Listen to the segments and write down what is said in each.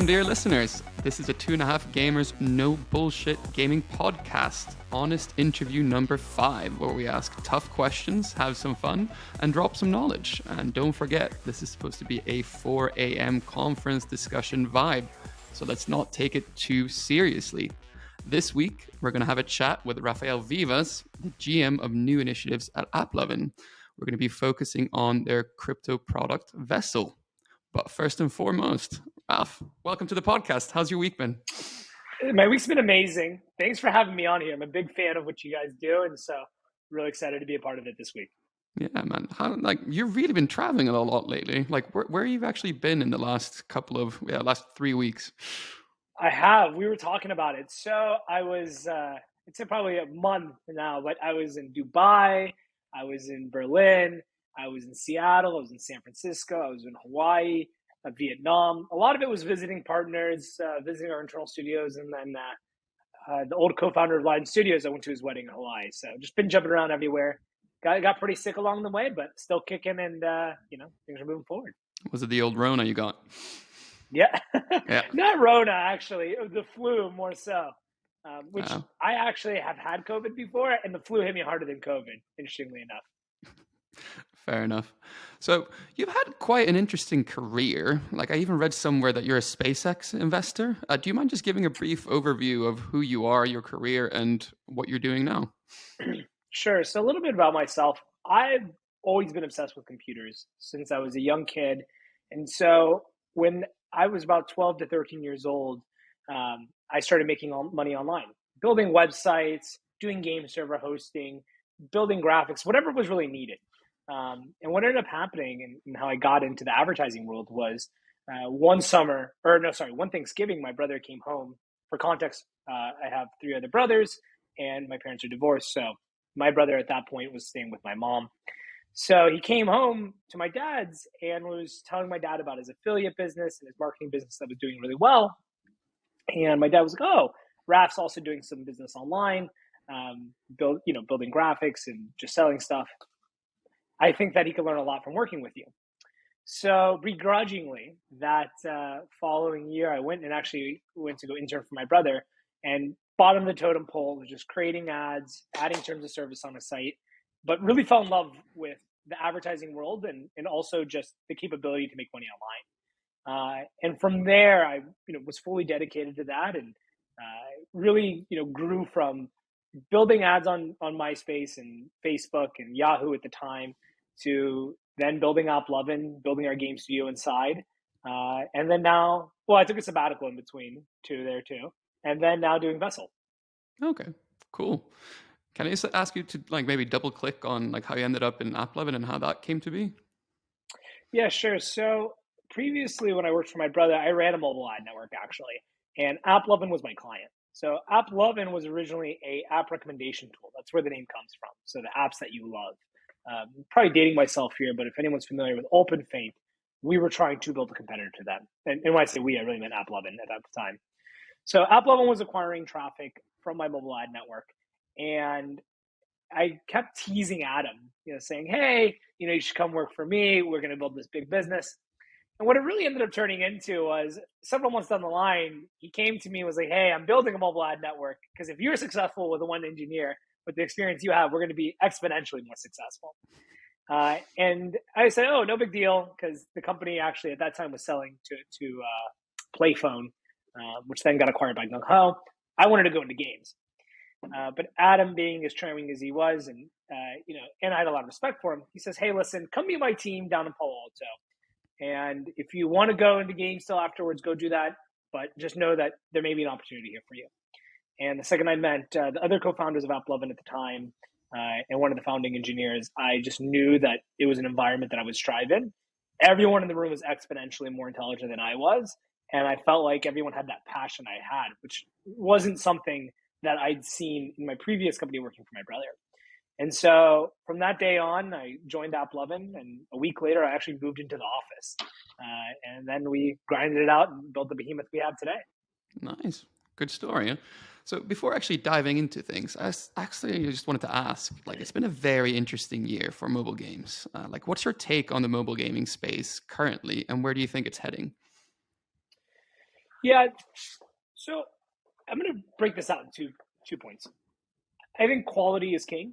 Welcome, dear listeners. This is a 2.5 Gamers No Bullshit Gaming Podcast, honest interview number 5, where we ask tough questions, have some fun, and drop some knowledge. And don't forget, this is supposed to be a 4 a.m. conference discussion vibe, so let's not take it too seriously. This week, we're going to have a chat with Rafael Vivas, the GM of new initiatives at AppLovin. We're going to be focusing on their crypto product, Vessel. But first and foremost, Ralph, welcome to the podcast. How's your week been? My week's been amazing. Thanks for having me on here. I'm a big fan of what you guys do, and so really excited to be a part of it this week. Yeah, man. You've really been traveling a lot lately. Where you've actually been in the last last 3 weeks? I have. We were talking about it. So I was, it's probably a month now, but I was in Dubai, I was in Berlin, I was in Seattle, I was in San Francisco, I was in Hawaii, Vietnam. A lot of it was visiting partners, visiting our internal studios, and then the old co-founder of Lion Studios, I went to his wedding in Hawaii. So just been jumping around everywhere. Got pretty sick along the way, but still kicking, and things are moving forward. Was it the old Rona you got? Yeah. Yeah. Not Rona, actually. The flu more so, which I actually have had COVID before, and the flu hit me harder than COVID, interestingly enough. Fair enough. So you've had quite an interesting career. I even read somewhere that you're a SpaceX investor. Do you mind just giving a brief overview of who you are, your career, and what you're doing now? Sure. So a little bit about myself. I've always been obsessed with computers since I was a young kid. And so when I was about 12 to 13 years old, I started making money online, building websites, doing game server hosting, building graphics, whatever was really needed. And what ended up happening and how I got into the advertising world was one Thanksgiving, my brother came home. For context, I have 3 other brothers and my parents are divorced. So my brother at that point was staying with my mom. So he came home to my dad's and was telling my dad about his affiliate business and his marketing business that was doing really well. And my dad was like, "Oh, Raf's also doing some business online, building graphics and just selling stuff. I think that he could learn a lot from working with you." So begrudgingly, that following year, I went to go intern for my brother, and bottom of the totem pole was just creating ads, adding terms of service on a site, but really fell in love with the advertising world and also just the capability to make money online. And from there, I was fully dedicated to that, and really grew from building ads on MySpace and Facebook and Yahoo at the time to then building AppLovin, building our game studio inside. And then now, I took a sabbatical in between there too. And then now doing Vessel. Okay, cool. Can I just ask you to maybe double click on how you ended up in AppLovin and how that came to be? Yeah, sure. So previously when I worked for my brother, I ran a mobile ad network actually. And AppLovin was my client. So AppLovin was originally a app recommendation tool. That's where the name comes from. So the apps that you love. Probably dating myself here, but if anyone's familiar with OpenFaint, we were trying to build a competitor to them. And when I say we, I really meant AppLovin at that time. So AppLovin was acquiring traffic from my mobile ad network. And I kept teasing Adam, saying, "Hey, you should come work for me. We're going to build this big business." And what it really ended up turning into was several months down the line, he came to me and was like, "Hey, I'm building a mobile ad network because if you're successful with the one engineer, with the experience you have, we're going to be exponentially more successful." And I said, "Oh, no big deal," because the company actually at that time was selling to Playphone, which then got acquired by Gung Ho. I wanted to go into games. But Adam, being as charming as he was, and I had a lot of respect for him, he says, "Hey, listen, come meet my team down in Palo Alto. And if you want to go into games still afterwards, go do that. But just know that there may be an opportunity here for you." And the second I met the other co-founders of AppLovin at the time and one of the founding engineers, I just knew that it was an environment that I would strive in. Everyone in the room was exponentially more intelligent than I was. And I felt like everyone had that passion I had, which wasn't something that I'd seen in my previous company working for my brother. And so from that day on, I joined AppLovin, and a week later, I actually moved into the office. And then we grinded it out and built the behemoth we have today. Nice. Good story. Huh? So before actually diving into things, I just wanted to ask, it's been a very interesting year for mobile games. What's your take on the mobile gaming space currently, and where do you think it's heading? Yeah. So I'm going to break this out into 2 points. I think quality is king.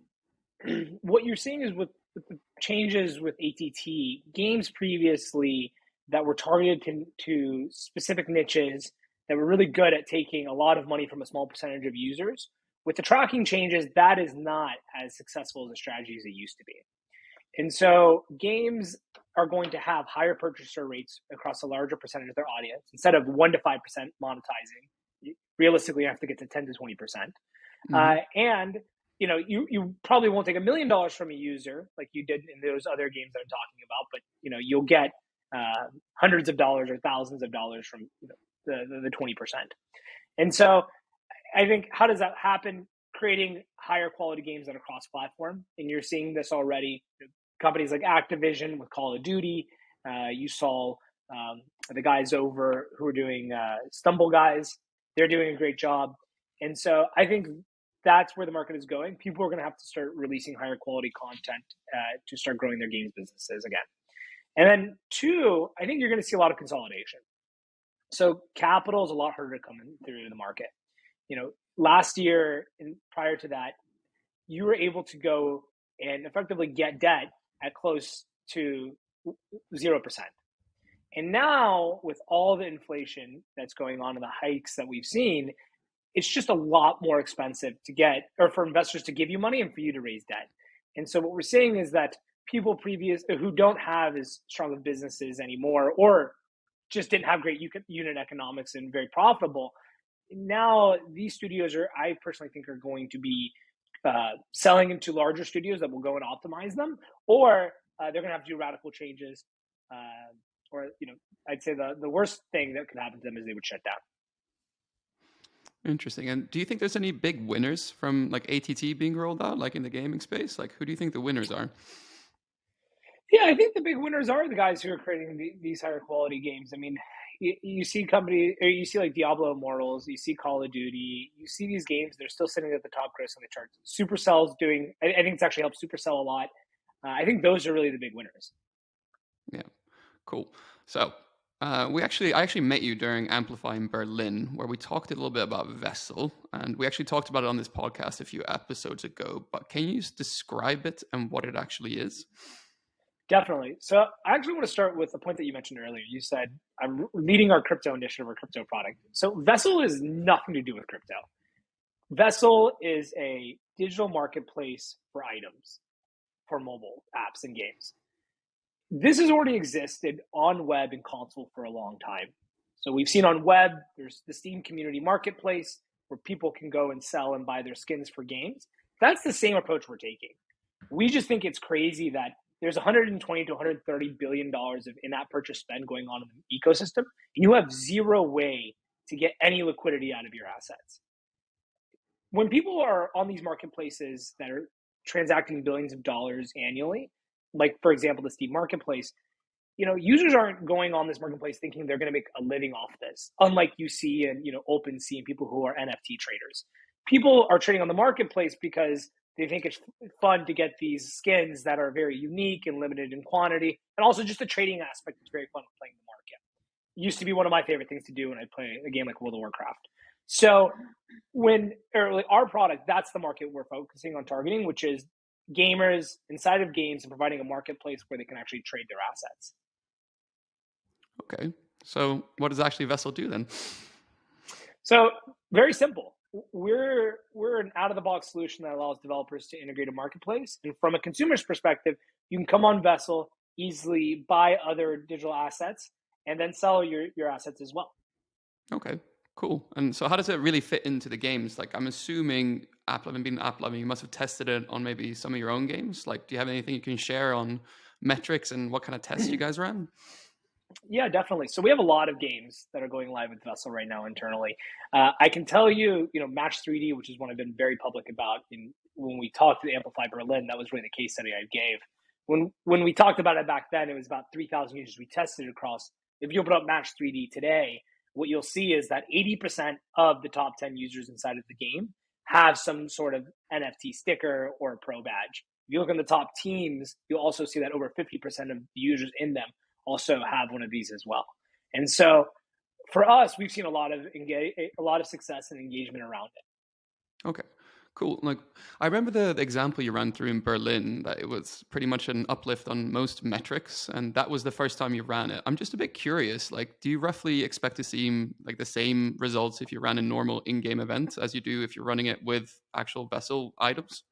What you're seeing is with the changes with ATT, games previously that were targeted to specific niches that were really good at taking a lot of money from a small percentage of users. With the tracking changes, that is not as successful as a strategy as it used to be. And so games are going to have higher purchaser rates across a larger percentage of their audience. Instead of 1 to 5% monetizing, realistically, you have to get to 10 to 20%. And you probably won't take $1 million from a user like you did in those other games that I'm talking about, but you'll get hundreds of dollars or thousands of dollars from the 20%. And so I think, how does that happen? Creating higher quality games that are cross-platform, and you're seeing this already. Companies like Activision with Call of Duty. You saw the guys over who are doing Stumble Guys. They're doing a great job. And so I think that's where the market is going. People are going to have to start releasing higher quality content to start growing their games businesses again. And then 2, I think you're going to see a lot of consolidation. So capital is a lot harder to come in through the market. Last year and prior to that, you were able to go and effectively get debt at close to 0%. And now with all the inflation that's going on and the hikes that we've seen, it's just a lot more expensive to get, or for investors to give you money and for you to raise debt. And so what we're seeing is that people who don't have as strong of businesses anymore, or just didn't have great unit economics and very profitable, now these studios I personally think are going to be selling into larger studios that will go and optimize them, or they're going to have to do radical changes. Or I'd say the worst thing that could happen to them is they would shut down. Interesting. And do you think there's any big winners from like ATT being rolled out, like in the gaming space? Like, who do you think the winners are? Yeah, I think the big winners are the guys who are creating these higher quality games. I mean, you see companies, or you see like Diablo Immortals, you see Call of Duty, you see these games, they're still sitting at the top gross on the charts. Supercell's doing, I think it's actually helped Supercell a lot. I think those are really the big winners. Yeah, cool. So I actually met you during Amplify in Berlin, where we talked a little bit about Vessel, and we actually talked about it on this podcast a few episodes ago. But can you just describe it and what it actually is? Definitely. So I actually want to start with the point that you mentioned earlier. You said I'm leading our crypto initiative or crypto product. So Vessel is nothing to do with crypto. Vessel is a digital marketplace for items for mobile apps and games. This has already existed on web and console for a long time. So we've seen on web, there's the Steam community marketplace where people can go and sell and buy their skins for games. That's the same approach we're taking. We just think it's crazy that there's 120 to 130 billion dollars of in-app purchase spend going on in the ecosystem, and you have zero way to get any liquidity out of your assets. When people are on these marketplaces that are transacting billions of dollars annually, like for example the Steam marketplace, users aren't going on this marketplace thinking they're going to make a living off this. Unlike you see in OpenSea and people who are NFT traders, people are trading on the marketplace because they think it's fun to get these skins that are very unique and limited in quantity, and also just the trading aspect is very fun playing the market. It used to be one of my favorite things to do when I play a game like World of Warcraft. So our product, that's the market we're focusing on targeting, which is gamers inside of games and providing a marketplace where they can actually trade their assets. Okay. So what does actually Vessel do then? So very simple. We're an out-of-the-box solution that allows developers to integrate a marketplace. And from a consumer's perspective, you can come on Vessel, easily buy other digital assets, and then sell your assets as well. Okay, cool. And so how does it really fit into the games? Like, I'm assuming being AppLovin, you must have tested it on maybe some of your own games. Like, do you have anything you can share on metrics and what kind of tests you guys ran? Yeah, definitely. So we have a lot of games that are going live with Vessel right now internally. I can tell you, Match 3D, which is one I've been very public about. When we talked to Amplify Berlin, that was really the case study I gave. When we talked about it back then, it was about 3,000 users we tested across. If you open up Match 3D today, what you'll see is that 80% of the top 10 users inside of the game have some sort of NFT sticker or a pro badge. If you look in the top teams, you'll also see that over 50% of the users in them also have one of these as well. And so for us, we've seen a lot of success and engagement around it. Okay, cool. Like, I remember the example you ran through in Berlin, that it was pretty much an uplift on most metrics, and that was the first time you ran it. I'm just a bit curious, like, do you roughly expect to see like the same results if you ran a normal in-game event as you do if you're running it with actual vessel items?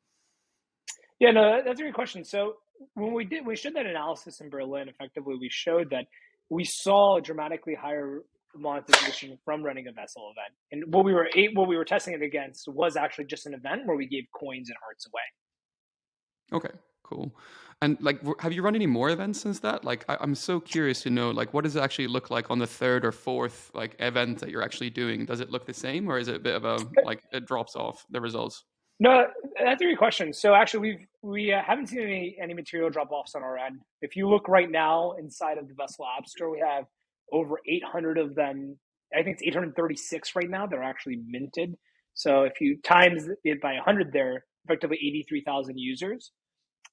Yeah, no, that's a great question. So when we showed that analysis in Berlin, effectively, we showed that we saw a dramatically higher monetization from running a vessel event. And what we were testing it against was actually just an event where we gave coins and hearts away. Okay, cool. And like, have you run any more events since that? Like, I'm so curious to know, like, what does it actually look like on the third or fourth like event that you're actually doing? Does it look the same, or is it a bit of a like it drops off the results? No, that's a great question. So actually, we haven't seen any material drop offs on our end. If you look right now inside of the Vessel App Store, we have over 800 of them. I think it's 836 right now. They're actually minted. So if you times it by 100, they're effectively 83,000 users.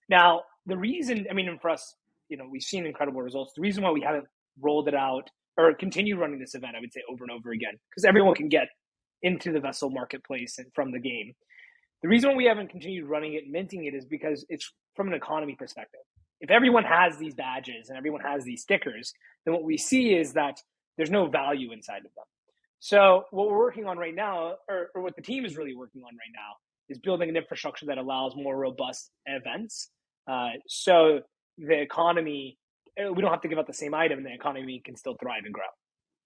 Now, the reason, I mean, for us, we've seen incredible results. The reason why we haven't rolled it out or continue running this event, I would say over and over again, because everyone can get into the Vessel marketplace and from the game. The reason why we haven't continued running it and minting it is because it's from an economy perspective. If everyone has these badges and everyone has these stickers, then what we see is that there's no value inside of them. So what we're working on right now, or what the team is really working on right now, is building an infrastructure that allows more robust events. So the economy, we don't have to give out the same item, and the economy can still thrive and grow.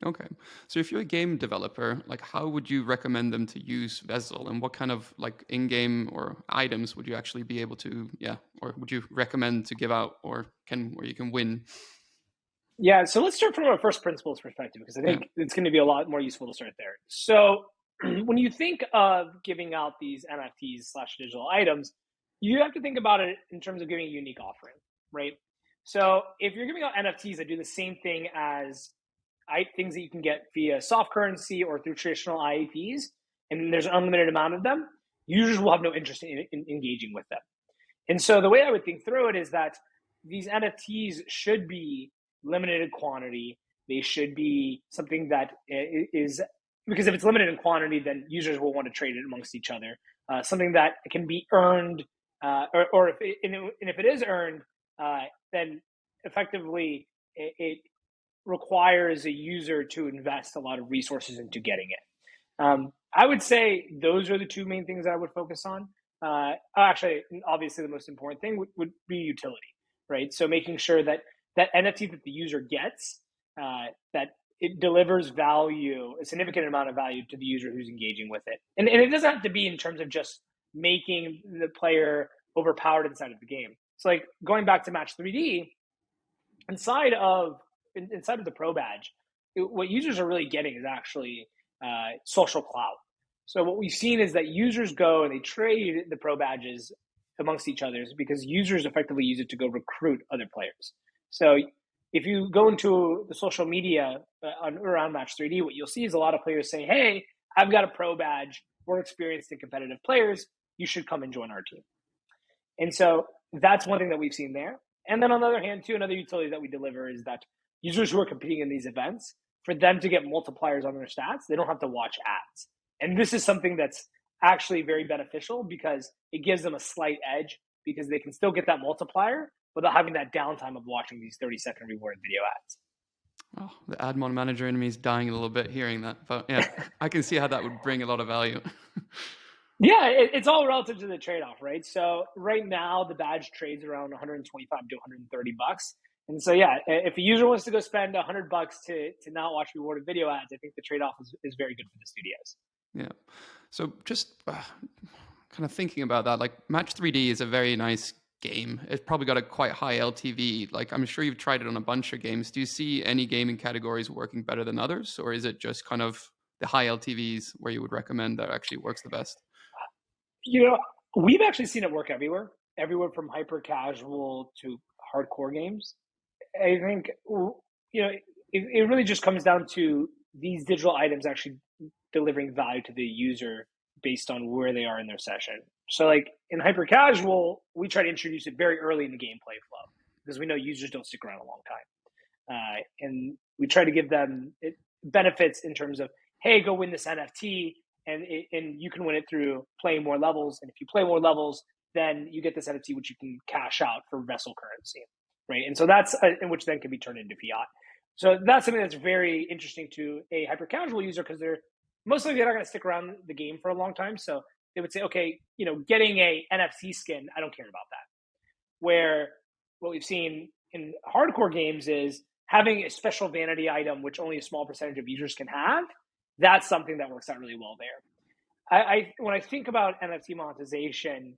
Okay. So if you're a game developer, like how would you recommend them to use Vessel, and what kind of like in-game or items would you actually be able to, yeah, or would you recommend to give out or where you can win? Yeah, so let's start from a first principles perspective, because I Yeah. think it's going to be a lot more useful to start there. So when you think of giving out these NFTs/digital items, you have to think about it in terms of giving a unique offering, right? So if you're giving out NFTs that do the same thing as things that you can get via soft currency or through traditional IAPs, and there's an unlimited amount of them, users will have no interest in engaging with them. And so the way I would think through it is that these NFTs should be limited in quantity. They should be something that is, because if it's limited in quantity, then users will want to trade it amongst each other. Something that can be earned, or if it is earned, then effectively it requires a user to invest a lot of resources into getting it. I would say those are the two main things I would focus on. Actually, obviously, the most important thing would be utility, right? So making sure that NFT that the user gets, that it delivers value, a significant amount of value to the user who's engaging with it. And it doesn't have to be in terms of just making the player overpowered inside of the game. So like going back to Match 3D, inside of the Pro Badge, what users are really getting is actually social clout. So what we've seen is that users go and they trade the Pro Badges amongst each other because users effectively use it to go recruit other players. So if you go into the social media around Match 3D, what you'll see is a lot of players saying, hey, I've got a Pro Badge. We're experienced and competitive players. You should come and join our team. And so that's one thing that we've seen there. And then on the other hand, too, another utility that we deliver is that users who are competing in these events, for them to get multipliers on their stats, they don't have to watch ads. And this is something that's actually very beneficial because it gives them a slight edge because they can still get that multiplier without having that downtime of watching these 30-second rewarded video ads. Oh, the ad mon manager in me is dying a little bit hearing that, but yeah, I can see how that would bring a lot of value. Yeah, it's all relative to the trade-off, right? So right now the badge trades around 125 to 130 bucks. And so yeah, if a user wants to go spend 100 bucks to not watch rewarded video ads, I think the trade-off is very good for the studios. Yeah. So just kind of thinking about that, like Match 3D is a very nice game. It's probably got a quite high LTV. Like I'm sure you've tried it on a bunch of games. Do you see any gaming categories working better than others, or is it just kind of the high LTVs where you would recommend that actually works the best? We've actually seen it work everywhere from hyper casual to hardcore games. I think, it really just comes down to these digital items actually delivering value to the user based on where they are in their session. So like in hyper casual, we try to introduce it very early in the gameplay flow because we know users don't stick around a long time. And we try to give them benefits in terms of, hey, go win this NFT, and you can win it through playing more levels. And if you play more levels, then you get this NFT, which you can cash out for vessel currency, right? And so that's which then can be turned into fiat. So that's something that's very interesting to a hyper casual user, because they're not going to stick around the game for a long time. So they would say, okay, getting a NFT skin, I don't care about that. Where what we've seen in hardcore games is having a special vanity item, which only a small percentage of users can have. That's something that works out really well there. When I think about NFT monetization,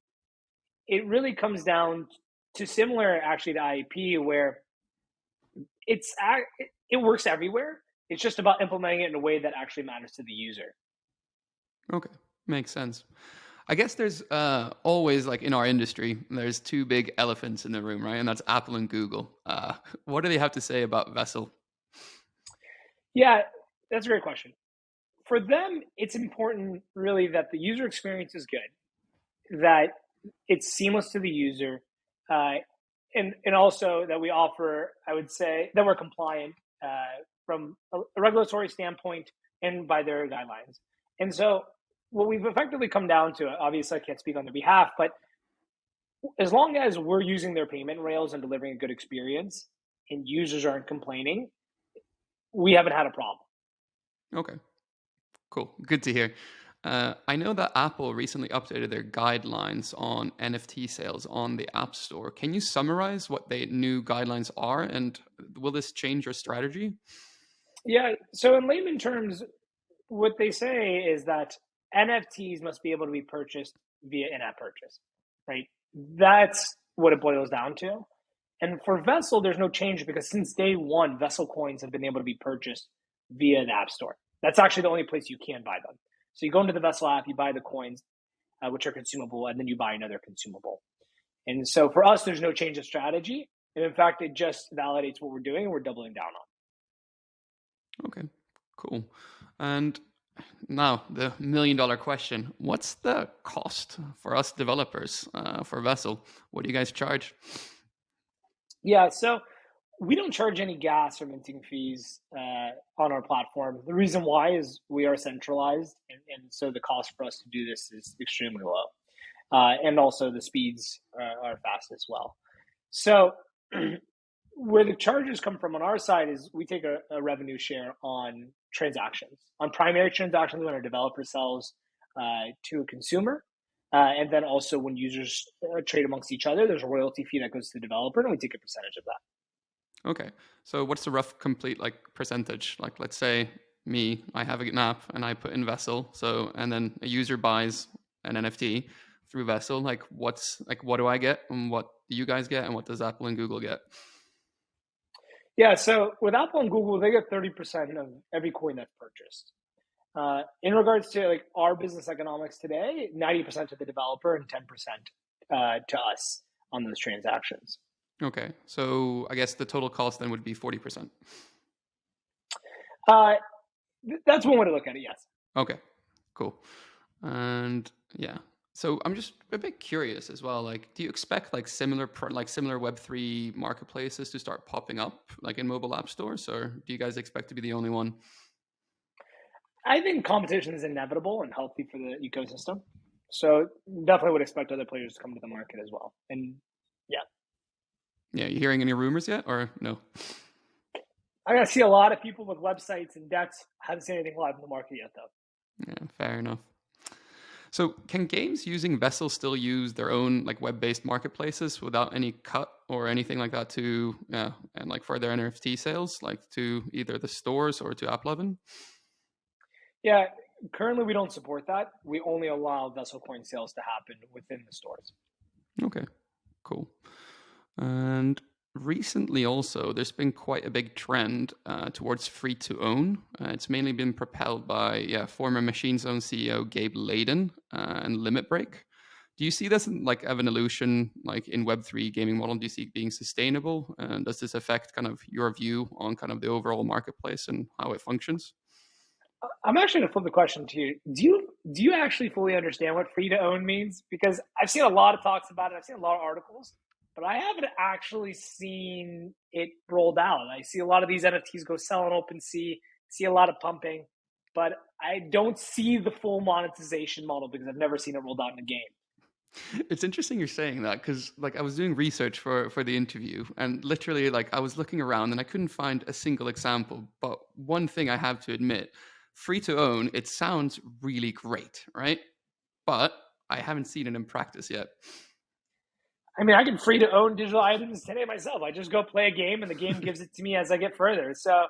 it really comes down to similar actually to IEP, where it works everywhere. It's just about implementing it in a way that actually matters to the user. Okay, makes sense. I guess there's always, like in our industry, there's two big elephants in the room, right? And that's Apple and Google. What do they have to say about Vessel? Yeah, that's a great question. For them, it's important really that the user experience is good, that it's seamless to the user, and also that we offer, I would say, that we're compliant from a regulatory standpoint and by their guidelines. And so what we've effectively come down to, obviously I can't speak on their behalf, but as long as we're using their payment rails and delivering a good experience and users aren't complaining, we haven't had a problem. Okay, cool. Good to hear. I know that Apple recently updated their guidelines on NFT sales on the App Store. Can you summarize what the new guidelines are, and will this change your strategy? Yeah, so in layman terms, what they say is that NFTs must be able to be purchased via in-app purchase, right? That's what it boils down to. And for Vessel, there's no change, because since day one, Vessel coins have been able to be purchased via the App Store. That's actually the only place you can buy them. So you go into the Vessel app, you buy the coins, which are consumable, and then you buy another consumable. And so for us, there's no change of strategy. And in fact, it just validates what we're doing, and we're doubling down on. Okay, cool. And now the $1 million question: what's the cost for us developers for Vessel? What do you guys charge? Yeah, so we don't charge any gas or minting fees on our platform. The reason why is we are centralized, and so the cost for us to do this is extremely low. And also the speeds are fast as well. So where the charges come from on our side is we take a revenue share on transactions, on primary transactions when a developer sells to a consumer. And then also when users trade amongst each other, there's a royalty fee that goes to the developer, and we take a percentage of that. Okay, so what's the rough complete percentage? Like, let's say me, I have an app and I put in Vessel, and then a user buys an NFT through Vessel. What do I get, and what do you guys get, and what does Apple and Google get? Yeah, so with Apple and Google, they get 30% of every coin that's purchased. In regards to our business economics today, 90% to the developer and 10% to us on those transactions. Okay, so I guess the total cost then would be 40%. That's one way to look at it, yes. Okay, cool. And yeah, so I'm just a bit curious as well. Do you expect similar Web3 marketplaces to start popping up in mobile app stores, or do you guys expect to be the only one? I think competition is inevitable and healthy for the ecosystem. So definitely would expect other players to come to the market as well. And yeah. Yeah, you hearing any rumors yet, or no? I see a lot of people with websites and decks. I haven't seen anything live in the market yet, though. Yeah, fair enough. So can games using Vessel still use their own web-based marketplaces without any cut or anything like that to and for their NFT sales, to either the stores or to AppLovin? Yeah, currently we don't support that. We only allow Vessel coin sales to happen within the stores. Okay, cool. And recently also, there's been quite a big trend towards free to own. It's mainly been propelled by former Machine Zone CEO Gabe Layden and Limit Break. Do you see this an evolution in Web3 gaming model? Do you see it being sustainable? And does this affect kind of your view on kind of the overall marketplace and how it functions? I'm actually going to flip the question to you. Do you actually fully understand what free to own means? Because I've seen a lot of talks about it. I've seen a lot of articles, but I haven't actually seen it rolled out. I see a lot of these NFTs go sell on OpenSea. see a lot of pumping, but I don't see the full monetization model because I've never seen it rolled out in a game. It's interesting you're saying that because like I was doing research for the interview and literally like I was looking around and I couldn't find a single example. But one thing I have to admit, free to own, it sounds really great, right? But I haven't seen it in practice yet. I mean, I can free to own digital items today myself. I just go play a game and the game gives it to me as I get further. So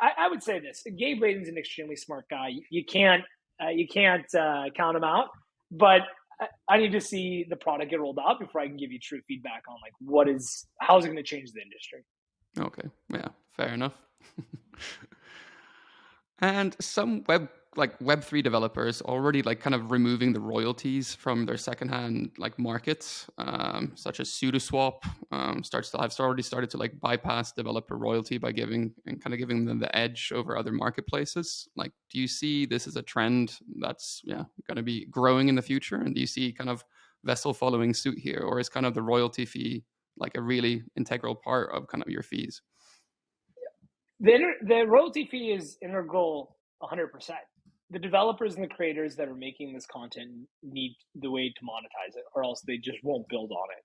I would say this: Gabe Layden's an extremely smart guy. You can't count him out, but I need to see the product get rolled out before I can give you true feedback on like how is it going to change the industry. Okay, yeah, fair enough. And some Web3 developers already like kind of removing the royalties from their secondhand like markets, such as SudoSwap, have already started to like bypass developer royalty by giving them the edge over other marketplaces. Like, do you see this as a trend that's going to be growing in the future? And do you see kind of Vessel following suit here, or is kind of the royalty fee like a really integral part of kind of your fees? The royalty fee is integral 100%. The developers and the creators that are making this content need the way to monetize it, or else they just won't build on it.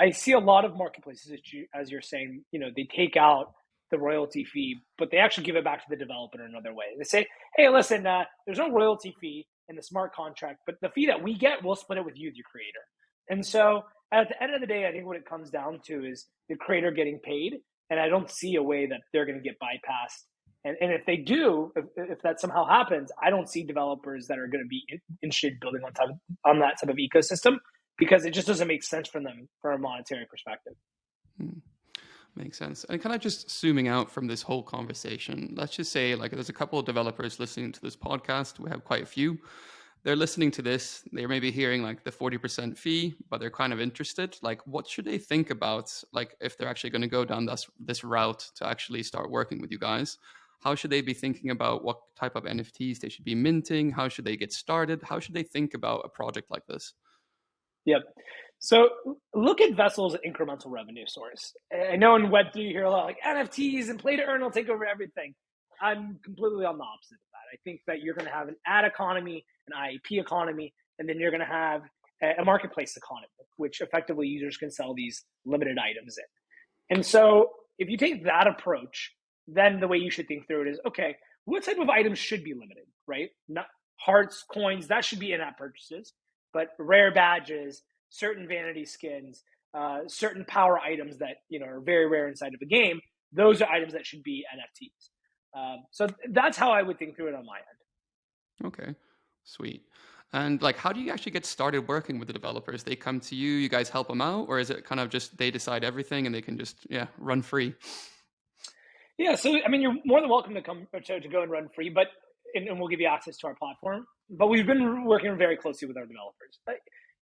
I see a lot of marketplaces, as you're saying, they take out the royalty fee, but they actually give it back to the developer in another way. They say, hey, listen, there's no royalty fee in the smart contract, but the fee that we get, we'll split it with you, the creator. And so at the end of the day, I think what it comes down to is the creator getting paid. And I don't see a way that they're going to get bypassed. And if they do, if that somehow happens, I don't see developers that are going to be interested in building on that type of ecosystem, because it just doesn't make sense for them from a monetary perspective. Makes sense. And kind of just zooming out from this whole conversation, let's just say like there's a couple of developers listening to this podcast. We have quite a few. They're listening to this, they're maybe hearing like the 40% fee, but they're kind of interested. Like, what should they think about, like, if they're actually going to go down this route to actually start working with you guys? How should they be thinking about what type of NFTs they should be minting? How should they get started? How should they think about a project like this? Yep. So look at Vessel as an incremental revenue source. I know in Web3 you hear a lot like NFTs and play to earn will take over everything. I'm completely on the opposite of that. I think that you're going to have an ad economy, an IAP economy, and then you're going to have a marketplace economy, which effectively users can sell these limited items in. And so if you take that approach, then the way you should think through it is, okay, what type of items should be limited, right? Not hearts, coins, that should be in-app purchases, but rare badges, certain vanity skins, certain power items that are very rare inside of a game, those are items that should be NFTs. So that's how I would think through it on my end. Okay, sweet. And like, how do you actually get started working with the developers? They come to you, you guys help them out, or is it kind of just they decide everything and they can just run free? Yeah, so I mean, you're more than welcome to come to go and run free, but and we'll give you access to our platform. But we've been working very closely with our developers.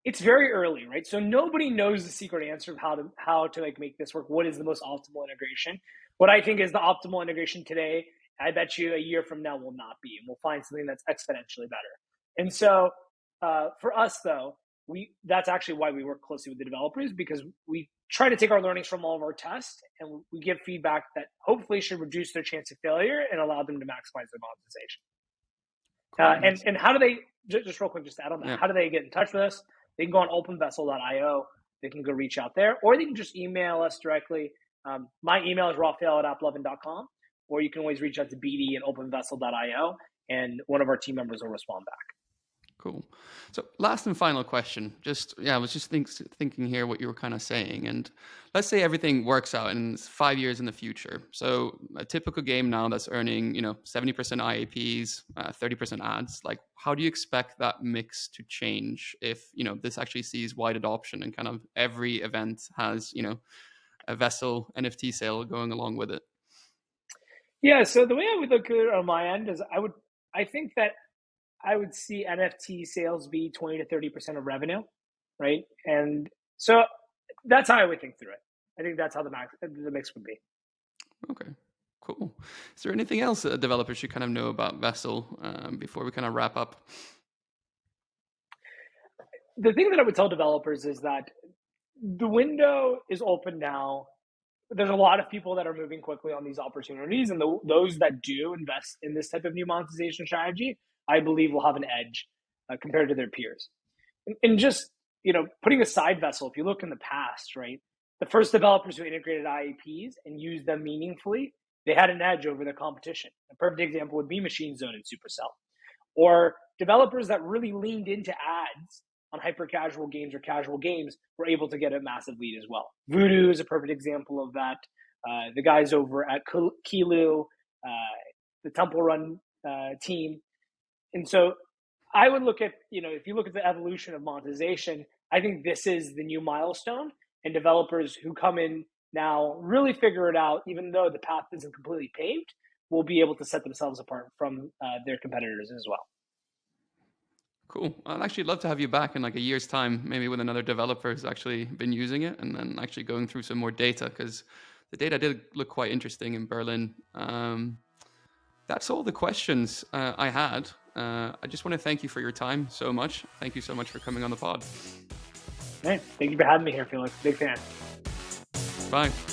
It's very early, right? So nobody knows the secret answer of how to like make this work. What is the most optimal integration? What I think is the optimal integration today, I bet you a year from now will not be, and we'll find something that's exponentially better. And so for us, though, that's actually why we work closely with the developers, because we try to take our learnings from all of our tests and we give feedback that hopefully should reduce their chance of failure and allow them to maximize their monetization. And how do they, just real quick, just to add on that, how do they get in touch with us? They can go on openvessel.io. They can go reach out there, or they can just email us directly. My email is rafael@applovin.com, or you can always reach out to BD at openvessel.io, and one of our team members will respond back. Cool. So last and final question, I was just thinking here what you were kind of saying. And let's say everything works out and it's 5 years in the future. So a typical game now that's earning, 70% IAPs, 30% ads, like how do you expect that mix to change if, this actually sees wide adoption and kind of every event has, a Vessel NFT sale going along with it? Yeah. So the way I would look at it on my end is I think that I would see NFT sales be 20 to 30% of revenue, right? And so that's how I would think through it. I think that's how the mix would be. Okay, cool. Is there anything else that developers should kind of know about Vessel before we kind of wrap up? The thing that I would tell developers is that the window is open now there's a lot of people that are moving quickly on these opportunities, and those that do invest in this type of new monetization strategy, I believe, will have an edge compared to their peers. And just, putting aside Vessel, if you look in the past, right, the first developers who integrated IAPs and used them meaningfully, they had an edge over the competition. A perfect example would be Machine Zone and Supercell, or developers that really leaned into ads on hyper casual games or casual games were able to get a massive lead as well. Voodoo is a perfect example of that. The guys over at Kilu, the Temple Run team. And so I would look at, if you look at the evolution of monetization, I think this is the new milestone, and developers who come in now really figure it out, even though the path isn't completely paved, will be able to set themselves apart from their competitors as well. Cool. I'd actually love to have you back in like a year's time, maybe with another developer who's actually been using it and then actually going through some more data, because the data did look quite interesting in Berlin. That's all the questions I had. I just want to thank you for your time so much. Thank you so much for coming on the pod. Hey, thank you for having me here, Felix. Big fan. Bye.